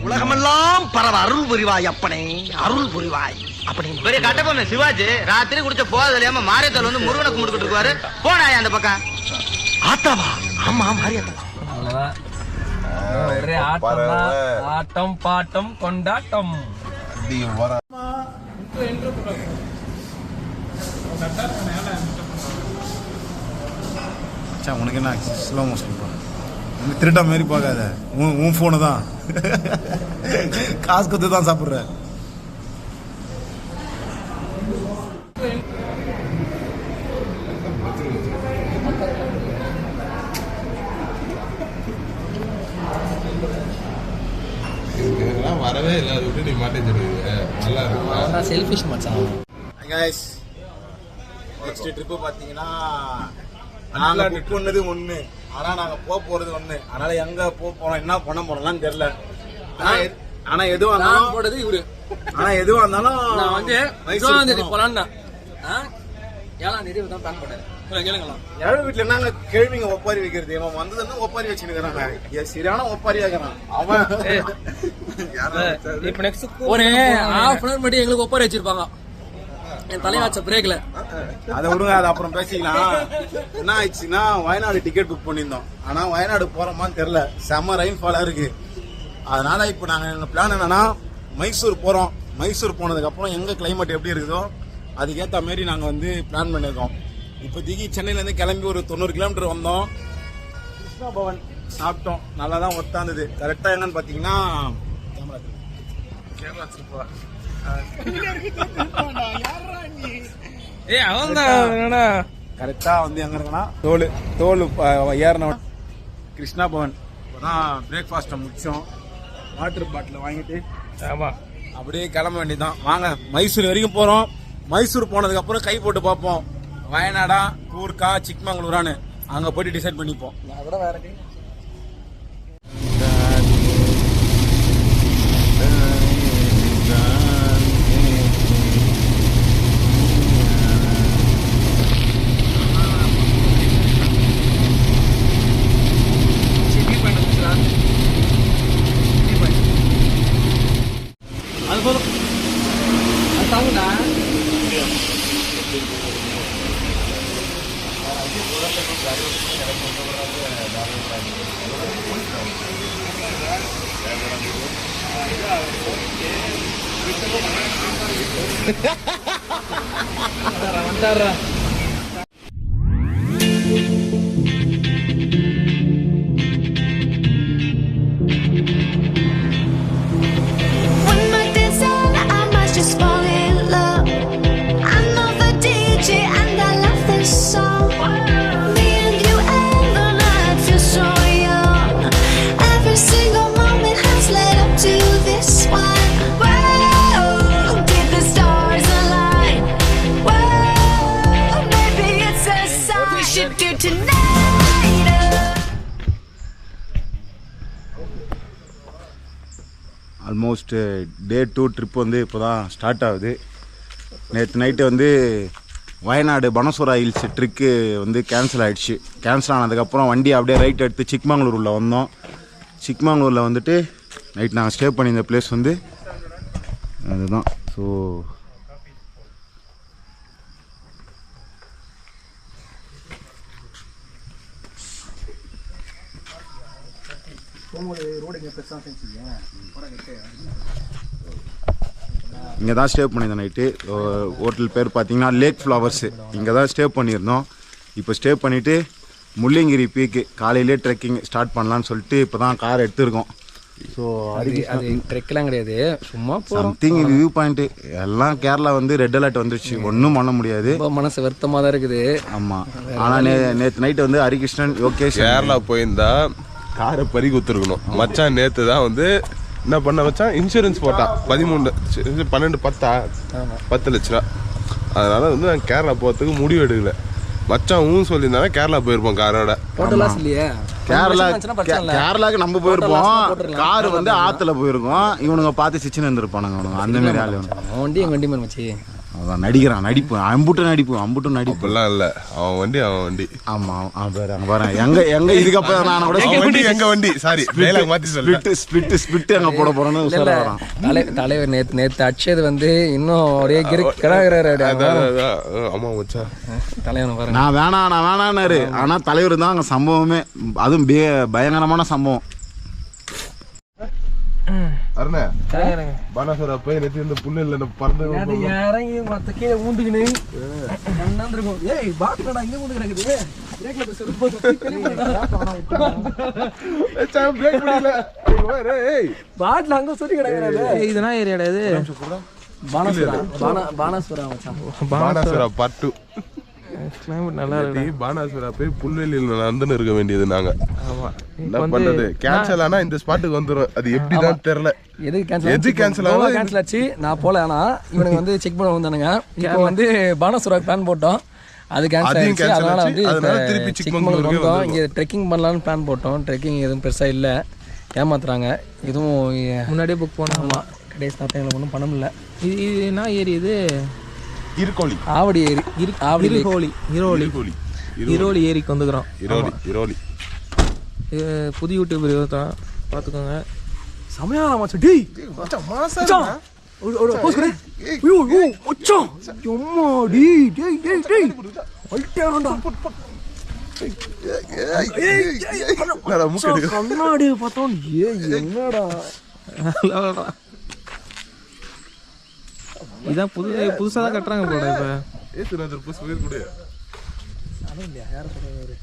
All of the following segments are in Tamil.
உலகமெல்லாம் பரவ அருள் புரிவாய் அப்பனே, அருள் புரிவாய் அப்பனே. பெரிய கட்ட பொண்ணு சிவாஜி ராத்திரி குடிச்ச போதில்லாம மாரியத்தால் வந்து முருகனை கும்பிட்டு இருக்காரு. போனாயா அந்த பக்கம்? ஆத்தாவா? ஆமா மாரியாத்தா. ஒரே ஆட்டம் பாட்டம் கொண்டாட்டம். உனக்கு என்ன ஸ்லோ மோஷன் திருட்டா மாரி பார்க்காத, உன் ஃபோனு தான் காசு கொடுத்து தான் சாப்பிட்ற. வரவே இல்லை, அதை விட்டு நீ மாட்டேன்னு சொல்லுவீங்க. நல்லா இருக்கும். செல்ஃபிஷ் மச்சான். கைஸ், நெக்ஸ்ட் ட்ரிப்பு பார்த்தீங்கன்னா நாங்க புக் பண்ணது ஒண்ணு, ஆனா நாங்க போறது ஒண்ணு. அதனால எங்க போறோம் என்ன பண்ண போறோம்லாம் தெரியல. ஆனா எதுவா இருந்தாலும் போடுறது இவரு. ஆனா எதுவா இருந்தாலும் நான் வந்து 7ஆம் தேதி போலான்னா 7ஆம் தேதி தான் பிளான் பண்ணேன். யாரும் வீட்டுல என்னங்க கேள்விங்க ஒப்பாரி வைக்கிறது, இவன் வந்ததுன்னு ஒப்பாரி வச்சுக்கிறாங்க. சரியான ஒப்பாரி வைக்கிறான் அவன். இப்ப நெக்ஸ்ட் ஒரு ஹாஃப் அன் அவர் மட்டும் எங்களுக்கு ஒப்பாரி வச்சிருப்பாங்க என் தலைவாச்ச பிரேக்ல. அதை விடுங்க, அது அப்புறம் பேசிக்கலாம். என்ன ஆயிடுச்சுன்னா வயநாடு டிக்கெட் புக் பண்ணியிருந்தோம். ஆனா வயநாடு போறோமான்னு தெரியல, செம்ம ரெயின் ஃபாலா இருக்கு. அதனால இப்போ நாங்க எங்க பிளான் என்னன்னா மைசூர் போறோம். மைசூர் போனதுக்கு அப்புறம் எங்க கிளைமேட் எப்படி இருக்குதோ அதுக்கேற்ற மாரி நாங்க வந்து பிளான் பண்ணிருக்கோம். இப்போதைக்கு சென்னையில இருந்து கிளம்பி ஒரு 90 கிலோமீட்டர் வந்தோம். கிருஷ்ணா பவன் சாப்பிட்டோம், நல்லா தான் ஒத்தாந்தது. கரெக்டா என்னன்னு பாத்தீங்கன்னா கரெக்டா வந்து எங்க இருக்குன்னா தோல் ஏறின கிருஷ்ணா பவன். இப்பதான் பிரேக்ஃபாஸ்ட்டை முடிச்சோம். வாட்டர் பாட்டில் வாங்கிட்டு அப்படியே கிளம்ப வேண்டியதான். வாங்க மைசூர் வரைக்கும் போறோம். மைசூர் போனதுக்கு அப்புறம் கை போட்டு பார்ப்போம், வயநாடா கூர்க்கா சிக்மங்களூரான்னு அங்க போயிட்டு டிசைட் பண்ணிப்போம். அது போதும், அது தாங்கடா. வந்தாரா ஆல்மோஸ்ட் டே 2 ட்ரிப் வந்து இப்போ தான் ஸ்டார்ட் ஆகுது. நேற்று நைட்டு வந்து வயநாடு பனசோரா ஹில்ஸ் ட்ரிக்கு வந்து கேன்சல் ஆகிடுச்சு. கேன்சல் ஆனதுக்கப்புறம் வண்டி அப்படியே ரைட் எடுத்து சிக்மங்களூர் உள்ள வந்தோம். சிக்மங்களூரில் வந்துட்டு நைட் நாங்கள் ஸ்டே பண்ணியிருந்த பிளேஸ் வந்து அதுதான். ஸோ இங்கே தான் ஸ்டே பண்ணியிருந்தோம் நைட்டு. ஹோட்டல் பேர் பார்த்தீங்கன்னா லேக் ஃப்ளவர்ஸு. இங்கே தான் ஸ்டே பண்ணியிருந்தோம். இப்போ ஸ்டே பண்ணிவிட்டு முள்ளங்கிரி பீக்கு காலையிலே ட்ரெக்கிங் ஸ்டார்ட் பண்ணலான்னு சொல்லிட்டு இப்போ தான் கார் எடுத்துருக்கோம். ஸோ அது ட்ரெக்லாம் கிடையாது, சும்மா சம்திங் வியூ பாயிண்ட்டு எல்லாம். கேரளா வந்து ரெட் அலர்ட் வந்துருச்சு, ஒன்றும் பண்ண முடியாது. மனசு வருத்தமாக தான் இருக்குது. ஆமாம், ஆனால் நேற்று நைட்டு வந்து ஹரிகிருஷ்ணன் யோகேஷ் கேரளா போயிருந்தா காரை பறி குத்துருக்கணும். மச்சான் நேற்று தான் வந்து என்ன பண்ண வச்சான், இன்சூரன்ஸ் போட்டான் 10 லட்ச ரூபா. அதனால வந்து நான் கேரளா போகிறதுக்கு முடிவு எடுக்கல. மச்சான் சொல்லியிருந்தாங்க கேரளா போயிருப்போம் காரோட. கேரளாக்கு நம்ம போயிருப்போம், கார் வந்து ஆத்துல போயிருக்கோம். இவனுங்க பார்த்து சிச்சுன்னு இருந்திருப்பானுங்க. அந்த மாதிரி ஆளு வண்டி எங்க வண்டி மச்சி அதான் நடிக்கிறான், நடிப்பு அம்புட்டும் நடிப்பு. அப்படிலாம் இல்ல, அவன் வண்டி. ஆமா அங்க பாரு எங்க இதுக்கப்புறம் நான் கூட எங்க வண்டி சாரி மாத்தி ஸ்பிளிட் அங்க போட போறேன்னு சொல்றான் தலைவர். நேத்து அடிச்சது வந்து இன்னும் அப்படியே கிராகிறாரு. ஆமா மச்சா, தலைவன் பாருங்க. நான் வேணான்னாரு. ஆனா தலைவர் தான் அங்க சம்பவமே, அதுவும் பயங்கரமான சம்பவம். அருணா பானாசுரா போய் நேற்று இந்த புண்ணு இல்லை பறந்து இறங்கி மத்த கீழே ஊந்துக்கினு இருக்கும். ஏய் பாட்டடா இங்க ஊந்து கிடக்குது. பாட்டில் அங்க சொல்லி கிடக்குறாரு. இதுனா ஏரியாடா இது. பானாசுரா பார்ட் 2. நல்லா இருக்கு. பானாசுரா போய் புல்வெளியில் நடந்துன்னு இருக்க வேண்டியது நாங்க. என்ன பண்றது, கேன்சல் ஆனா இந்த ஸ்பாட்டுக்கு வந்துரும். அது எப்படிதான் தெரியல. எது கேன்சல் ஆச்சு. நான் போல. ஆனா இவனுக்கு வந்து செக் பண்ண வந்தானுங்க. இப்போ வந்து பானாசுரா பிளான் போட்டோம், அது கேன்சல் ஆயிடுச்சு. அதனால வந்து திருப்பி சிக்மங்களூர் வந்தோம். இங்க ட்ரெக்கிங் பண்ணலாம்னு பிளான் போட்டோம். ட்ரெக்கிங் எதுவும் பெருசா இல்ல, ஏமாத்துறாங்க. இதுவும் முன்னாடியே புக் பண்ணோமா, கடைசி நேரத்தில் எங்களுக்கு ஒன்றும் பண்ண முடியல. இது என்ன ஏரி? இது இருக்கோலி ஆவடி ஏரி. இருளி ஏரிக்கு வந்துக்கிறோம். இருளி புது யூடியூபர் தான், பார்த்துக்கோங்க. சமயான மாசம். டேய் மாசம் ஒரு போஸ் கரெ. ஐயோ மச்சான் அம்மா டேய் அல்டேரண்டா. கண்ணாடி பார்த்தோம். என்னடா இதான் புதுசா தான் கட்டுறாங்க போட. இப்ப புதுசு பேர் கூட இல்லையா, யார சொல்றாரு?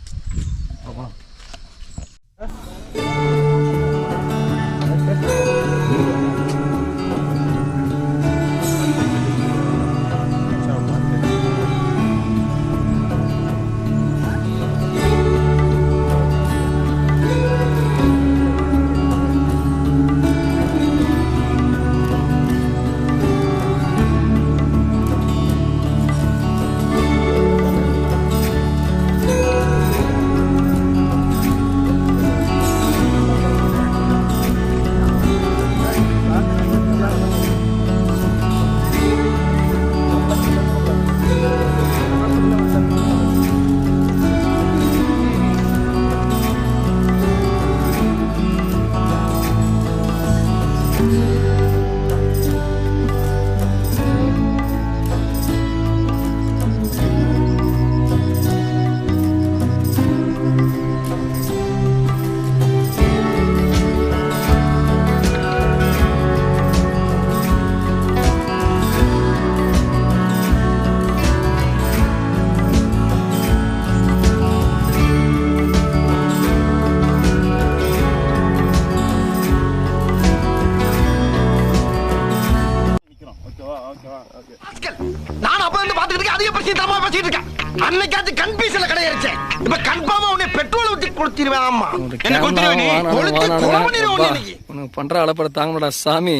நான் அப்ப இருந்து பாத்துக்கிட்டு அதிக பிரச்சனை தரமா பேசிட்டு இருக்கேன். அன்னைக்காச்சு கன்ஃபியூஷன்ல கிடையாச்சு. இப்ப கன்ஃபார்மா உன்னை பெட்ரோல் ஊத்தி கொடுத்துருவேன். ஆமா என்ன கொடுத்துருவே நீ கொளுத்தி கொலை பண்ணிடுவோம் இன்னைக்கு. உனக்கு பண்ற அளப்பட தாங்கடா சாமி.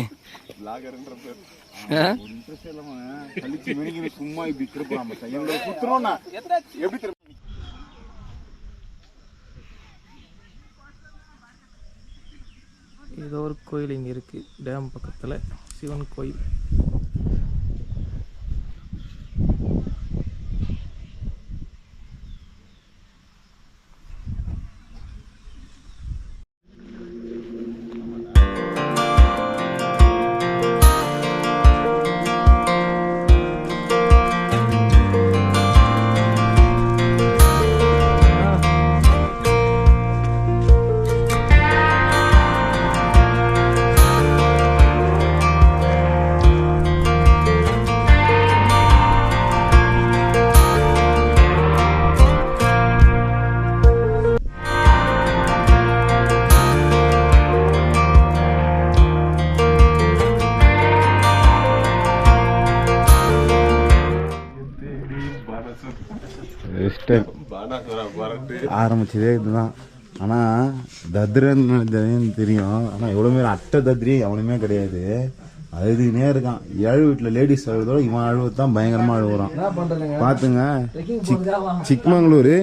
லாகர்ன்ற பேர் இன்ட்ரஸ்ட் இல்லாம கழிச்சு மெனிக்கு சும்மா இப்படி திருப்பலாம் மச்சான். எங்களை குத்துறோம்னா எப்படி திரும்ப? ஏதோ ஒரு கோயில் இங்கே இருக்குது, டேம் பக்கத்தில் சிவன் கோயில். ஆரம்பிச்சதே இதுதான். ஆனால் தத்ரன்னு தெரியும். ஆனால் எவ்வளோ பேர் அட்டை தத்ரி எவனுமே கிடையாது. அழுதுனே இருக்கான். ஏழு வீட்டில் லேடிஸ் அழுதோட இவன் அழுவது தான் பயங்கரமாக அழுகுறான். பார்த்துங்க, சிக்மங்களூர்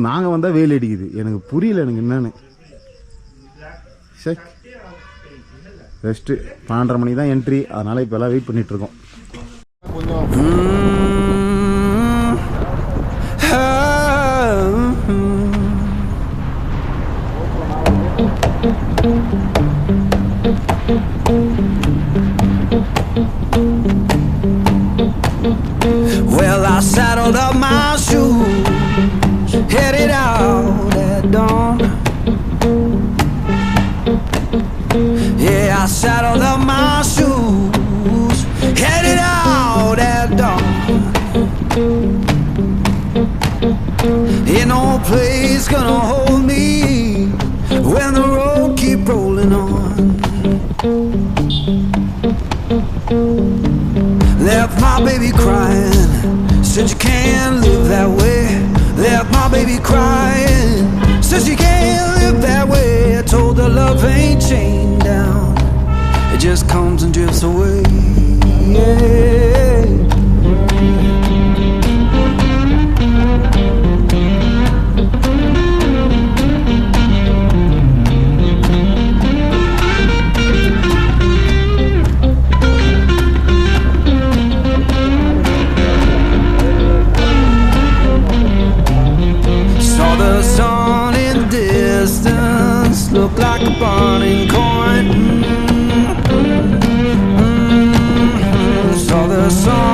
நாங்கள் வந்தால் வெயில் அடிக்குது. எனக்கு புரியல, எனக்கு என்னன்னு. ரெஸ்ட்டு 12:30 மணிக்கு தான் என்ட்ரி. அதனால் இப்போ எல்லாம் வெயிட் பண்ணிகிட்ருக்கோம். Well, I saddled up my shoes, headed out at dawn. Yeah, I saddled up my shoes, headed out at dawn. Ain't no place gonna hold me when the road keep rolling on. Left my baby crying, said you can't live that way. Left my baby crying, said you can't live that way. I told her love ain't chained down, it just comes and drifts away. Yeah. Saw the sun in the distance, looked like a burning coin. Saw the sun